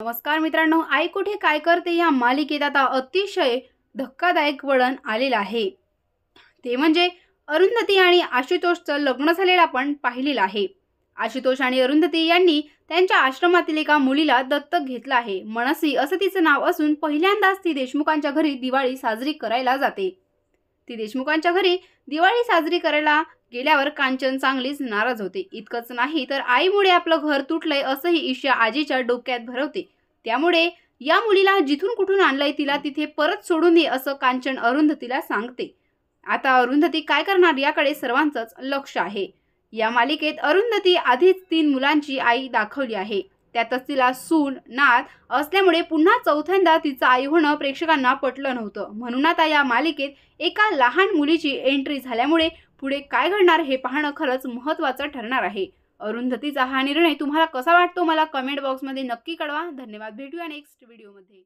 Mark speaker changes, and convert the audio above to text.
Speaker 1: नमस्कार मित्रांनो, आई कुठे काय करते या मालिकेत आता अतिशय धक्कादायक वळण आलेलं आहे। ते म्हणजे अरुंधती आणि आशुतोषचं लग्न झालेलं आपण पाहिलेलं आहे। आशुतोष आणि अरुंधती यांनी त्यांच्या आश्रमातील एका मुलीला दत्तक घेतलं आहे। मनसी असं तिचं नाव असून पहिल्यांदाच ती देशमुखांच्या घरी दिवाळी साजरी करायला जाते। ती देशमुखांच्या घरी दिवाळी साजरी करायला गेल्यावर कांचन चांगलीच नाराज होते। इतकंच नाही तर आईमुळे आपलं घर तुटलंय असंही ईशा आजीच्या डोक्यात भरवते। त्यामुळे या मुलीला जिथून कुठून आणलंय तिला तिथे परत सोडून दे असं कांचन अरुंधतीला सांगते। आता अरुंधती काय करणार याकडे सर्वांचंच लक्ष आहे। या मालिकेत अरुंधती आधीच 3 मुलांची आई दाखवली आहे। त्यातच तिला सून नात असल्यामुळे पुन्हा चौथ्यांदा तिचं आई होणं प्रेक्षकांना पटलं नव्हतं। म्हणून आता या मालिकेत एका लहान मुलीची एंट्री झाल्यामुळे पुढे काय घडणार हे पाहणं खरंच महत्त्वाचं ठरणार आहे। अरुंधतीचा हा निर्णय तुम्हाला कसा वाटतो मला कमेंट बॉक्समध्ये नक्की कळवा। धन्यवाद, भेटूया नेक्स्ट व्हिडिओमध्ये।